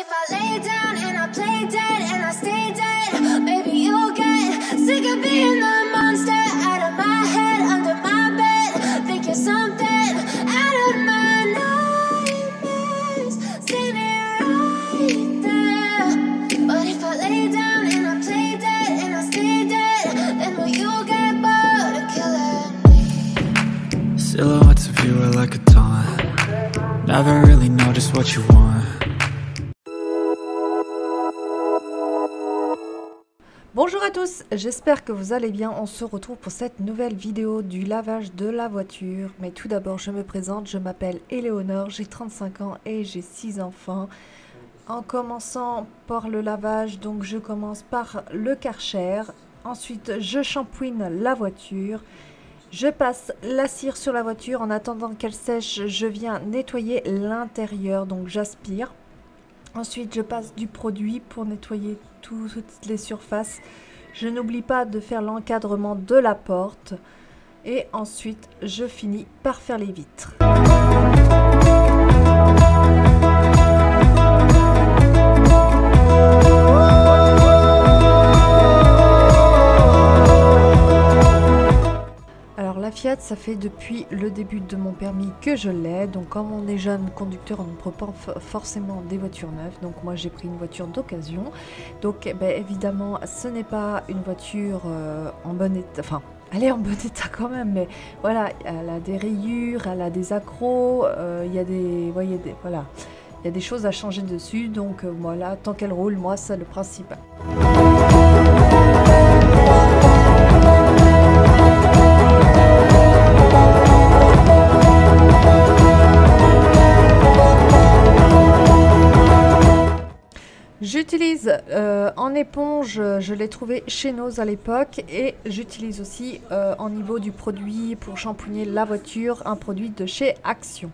if I lay down and I play dead and I stay dead, maybe you'll get sick of being the monster out of my head, under my bed. Think you're something out of my nightmares. See me right there. But if I lay down and I play dead and I stay dead, then will you get bored of killing me? Silhouettes of you are like a taunt. Never really know just what you want. Bonjour à tous, j'espère que vous allez bien. On se retrouve pour cette nouvelle vidéo du lavage de la voiture. Mais tout d'abord, je me présente, je m'appelle Éléonore, j'ai 35 ans et j'ai 6 enfants. En commençant par le lavage, donc je commence par le Karcher. Ensuite, je shampouine la voiture. Je passe la cire sur la voiture. En attendant qu'elle sèche, je viens nettoyer l'intérieur, donc j'aspire. Ensuite, je passe du produit pour nettoyer toutes les surfaces. Je n'oublie pas de faire l'encadrement de la porte. Et ensuite, je finis par faire les vitres. La Fiat, ça fait depuis le début de mon permis que je l'ai. Donc comme on est jeune conducteur, on ne prend pas forcément des voitures neuves. Donc moi j'ai pris une voiture d'occasion. Donc évidemment ce n'est pas une voiture en bon état. Enfin, elle est en bon état quand même. Mais voilà, elle a des rayures, elle a des accros. Il y a des, voilà, il y a des choses à changer dessus. Donc voilà, tant qu'elle roule, moi c'est le principal. J'utilise en éponge, je l'ai trouvé chez Noz à l'époque, et j'utilise aussi en niveau du produit pour shampooiner la voiture, un produit de chez Action.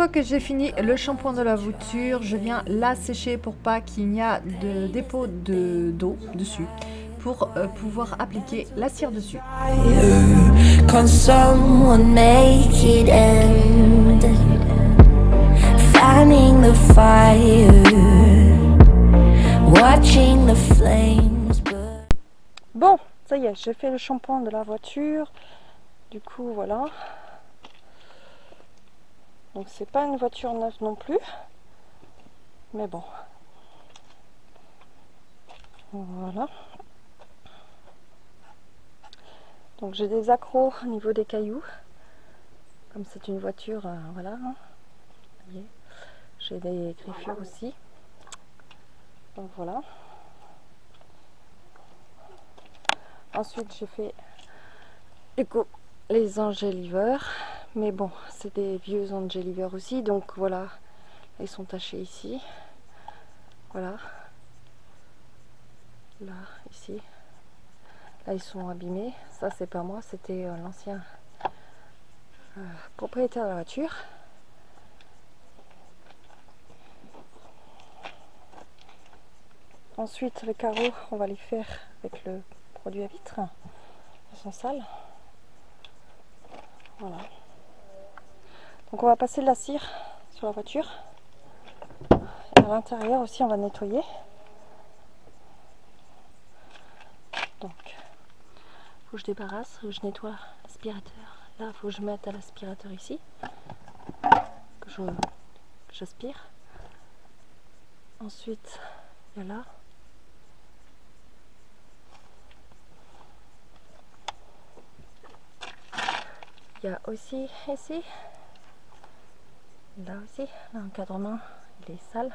fois que j'ai fini le shampoing de la voiture, je viens la sécher pour pas qu'il n'y a de dépôt d'eau dessus, pour pouvoir appliquer la cire dessus. Can someone make it end? Fanning the fire, watching the flames burn. Bon, ça y est, j'ai fait le shampoing de la voiture. Du coup, voilà. Donc c'est pas une voiture neuve non plus. Mais bon. Voilà. Donc j'ai des accros au niveau des cailloux. Comme c'est une voiture, voilà. Hein. Vous voyez. J'ai des griffures aussi. Donc voilà. Ensuite j'ai fait du coup les enjoliveurs. Mais bon, c'est des vieux enjoliveurs aussi. Donc voilà. Ils sont tachés ici. Voilà. Là, ici. Là ils sont abîmés. Ça c'est pas moi, c'était l'ancien propriétaire de la voiture. Ensuite les carreaux, on va les faire avec le produit à vitre. Ils sont sales. Voilà. Donc on va passer de la cire sur la voiture. Et à l'intérieur aussi on va nettoyer. Donc faut que je débarrasse, faut que je nettoie l'aspirateur. Là il faut que je mette à l'aspirateur ici. Que j'aspire. Ensuite il y a là. Il y a aussi ici. Là aussi, l'encadrement il est sale.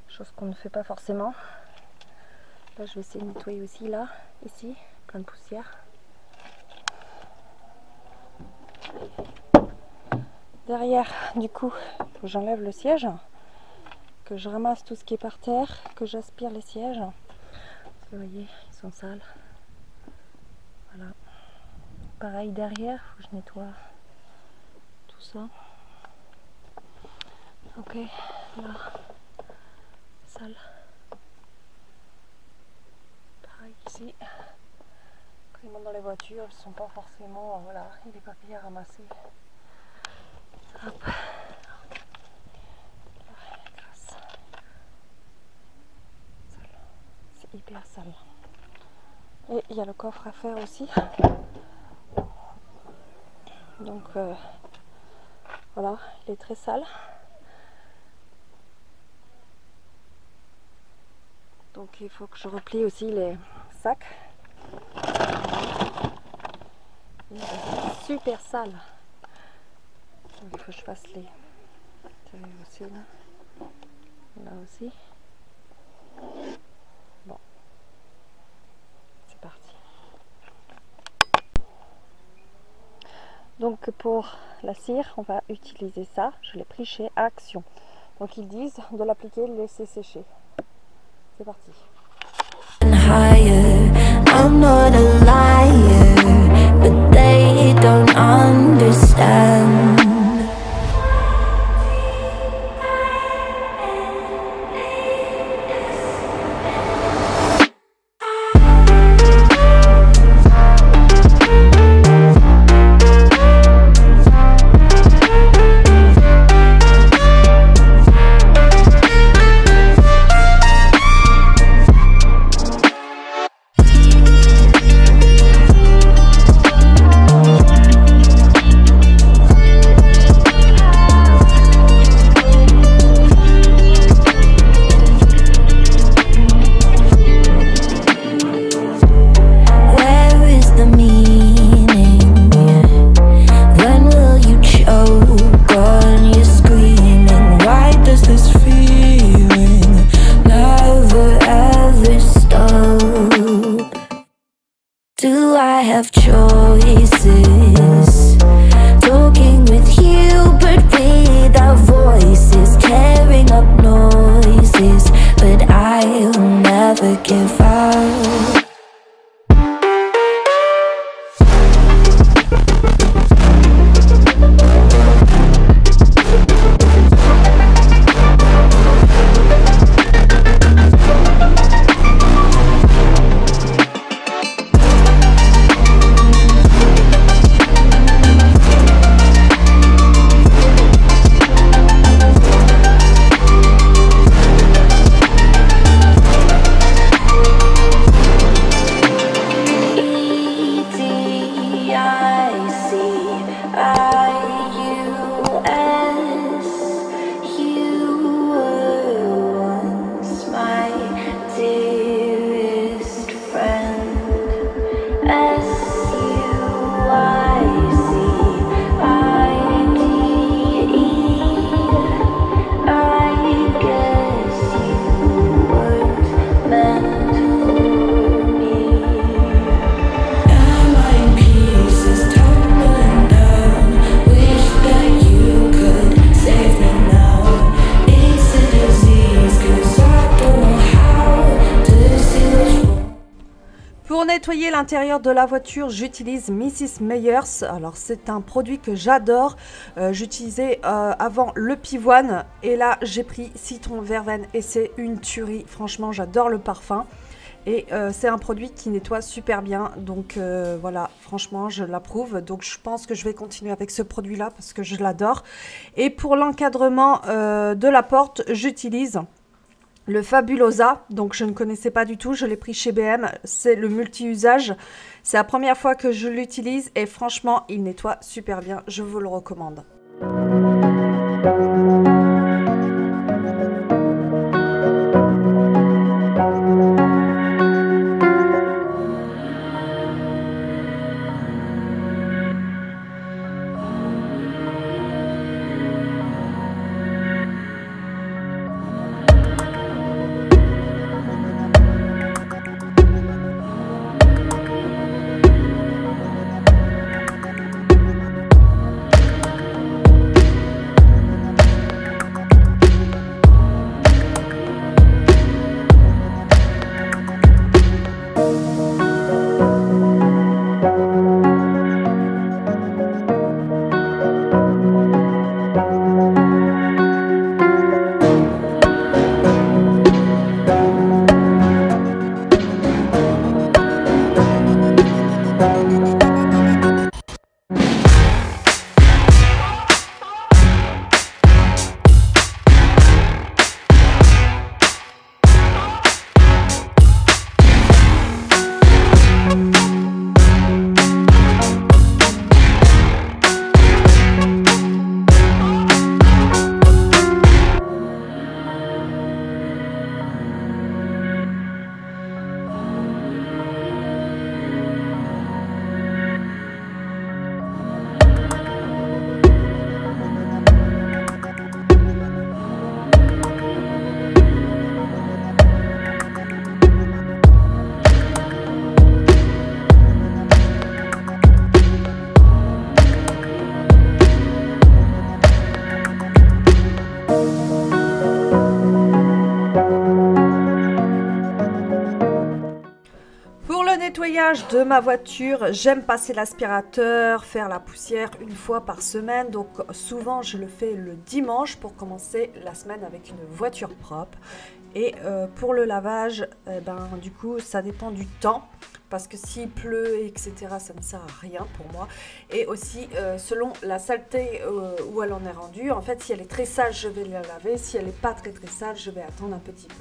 Chose qu'on ne fait pas forcément. Là je vais essayer de nettoyer aussi là, ici, plein de poussière. Derrière, du coup, faut que j'enlève le siège, que je ramasse tout ce qui est par terre, que j'aspire les sièges. Vous voyez, ils sont sales. Voilà. Pareil derrière, faut que je nettoie tout ça. Ok, là, sale. Pareil ici. Quand ils montent dans les voitures, ils ne sont pas forcément, voilà, il y a des papiers à ramasser. Hop. Grasse. Sale. C'est hyper sale. Et il y a le coffre à faire aussi. Donc voilà, il est très sale. Donc il faut que je replie aussi les sacs. Il est super sale. Donc il faut que je fasse les aussi là. Là aussi. Bon. C'est parti. Donc pour la cire, on va utiliser ça. Je l'ai pris chez Action. Donc ils disent de l'appliquer, le laisser sécher. C'est parti. I'm not a liar, but they don't understand. Do I have choices? Talking with you, but without voices, tearing up noises, but I'll never give up. nettoyer l'intérieur de la voiture, j'utilise Mrs. Meyers. Alors c'est un produit que j'adore. J'utilisais avant le pivoine et là j'ai pris citron verveine et c'est une tuerie. Franchement, j'adore le parfum. Et c'est un produit qui nettoie super bien, donc voilà, franchement je l'approuve. Donc je pense que je vais continuer avec ce produit là parce que je l'adore. Et pour l'encadrement de la porte, j'utilise le Fabulosa. Donc je ne connaissais pas du tout, je l'ai pris chez BM, c'est le multi-usage. C'est la première fois que je l'utilise et franchement il nettoie super bien, je vous le recommande. Nettoyage de ma voiture, j'aime passer l'aspirateur, faire la poussière une fois par semaine, donc souvent je le fais le dimanche pour commencer la semaine avec une voiture propre. Et pour le lavage, du coup ça dépend du temps, parce que s'il pleut etc ça ne sert à rien pour moi. Et aussi selon la saleté où elle en est rendue, en fait si elle est très sale je vais la laver, si elle n'est pas très sale je vais attendre un petit peu.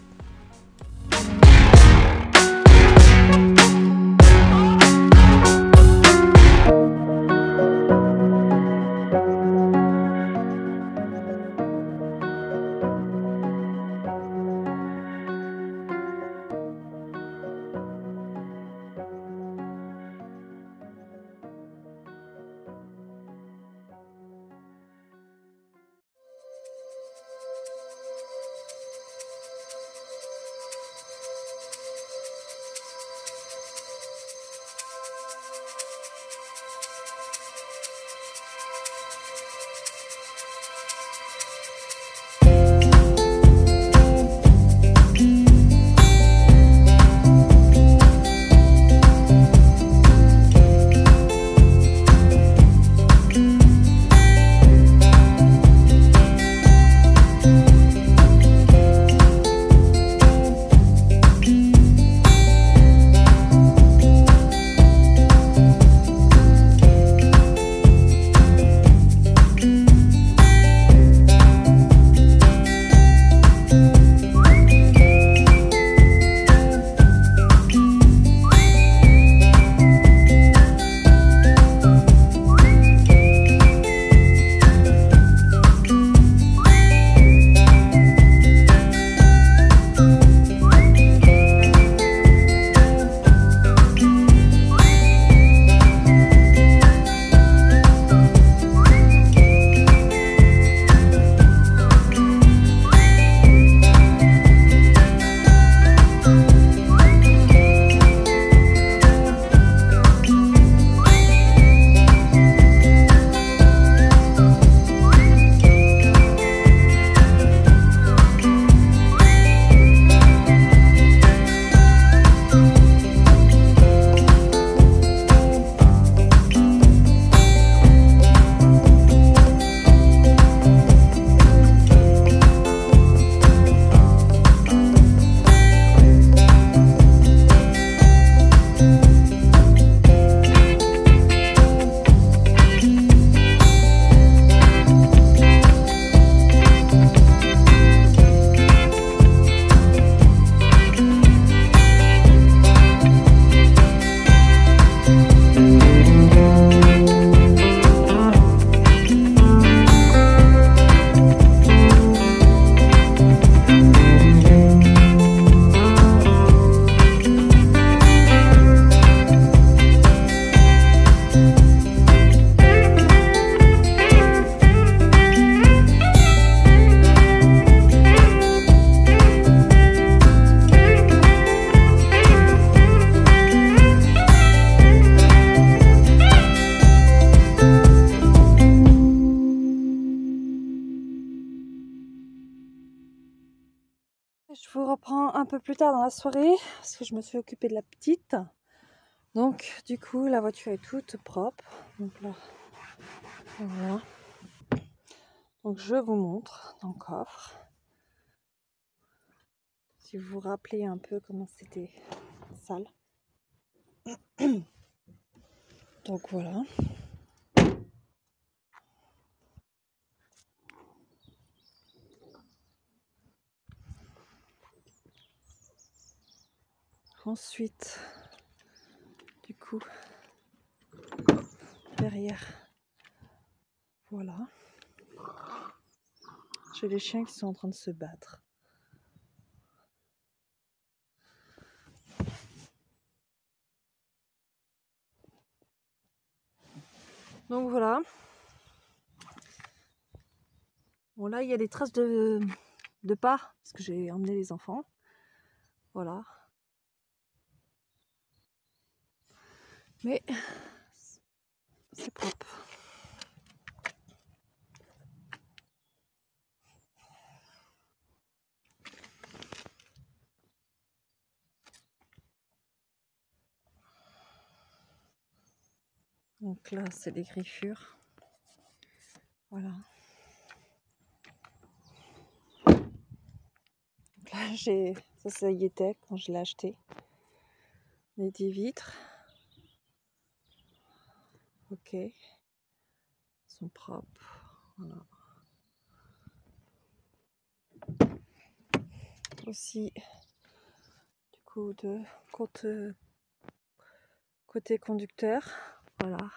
Je vous reprends un peu plus tard dans la soirée parce que je me suis occupée de la petite. Donc du coup la voiture est toute propre. Donc là, voilà. Donc je vous montre dans le coffre. Si vous vous rappelez un peu comment c'était sale. Donc voilà. Ensuite, du coup, derrière, voilà. J'ai les chiens qui sont en train de se battre. Donc voilà. Bon là, il y a des traces de pas, parce que j'ai emmené les enfants. Voilà. Mais c'est propre. Donc là, c'est des griffures. Voilà. Donc là, ça y était quand je l'ai acheté. Les 10 vitres. Ok. Ils sont propres. Voilà. Aussi, du coup, de côté conducteur. Voilà.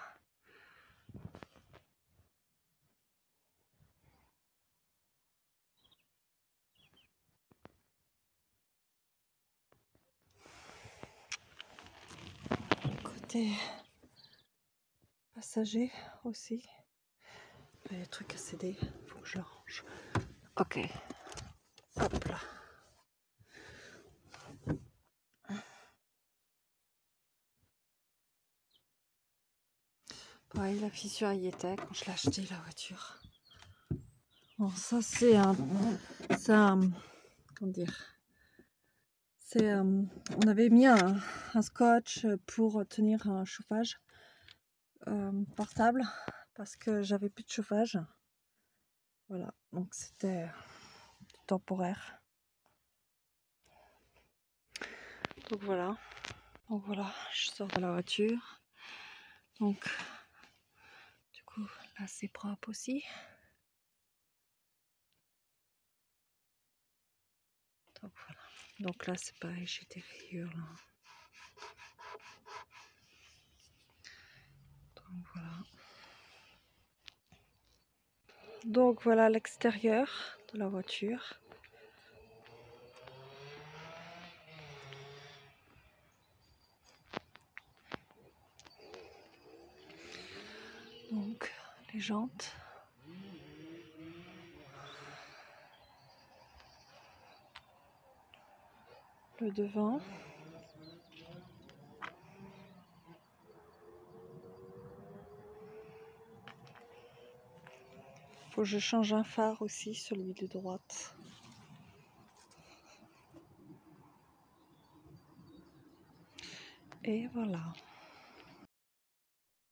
Côté passager aussi. Il y a des trucs à céder. Faut que je le range. Ok. Hop là. Pareil, la fissure y était quand je l'ai acheté la voiture. Bon, ça c'est comment dire, c'est on avait mis un scotch pour tenir un chauffage portable parce que j'avais plus de chauffage. Voilà, donc c'était temporaire. Donc voilà, je sors de la voiture. Donc du coup là c'est propre aussi. Donc voilà. Donc là c'est pareil, j'ai des rayures là. Donc voilà. Donc voilà l'extérieur de la voiture. Donc les jantes. Le devant. Faut que je change un phare aussi, celui de droite. Et voilà.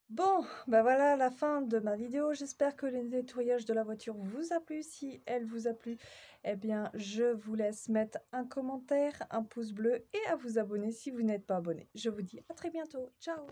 Bon, ben voilà la fin de ma vidéo. J'espère que le nettoyage de la voiture vous a plu. Si elle vous a plu, eh bien, je vous laisse mettre un commentaire, un pouce bleu et à vous abonner si vous n'êtes pas abonné. Je vous dis à très bientôt. Ciao!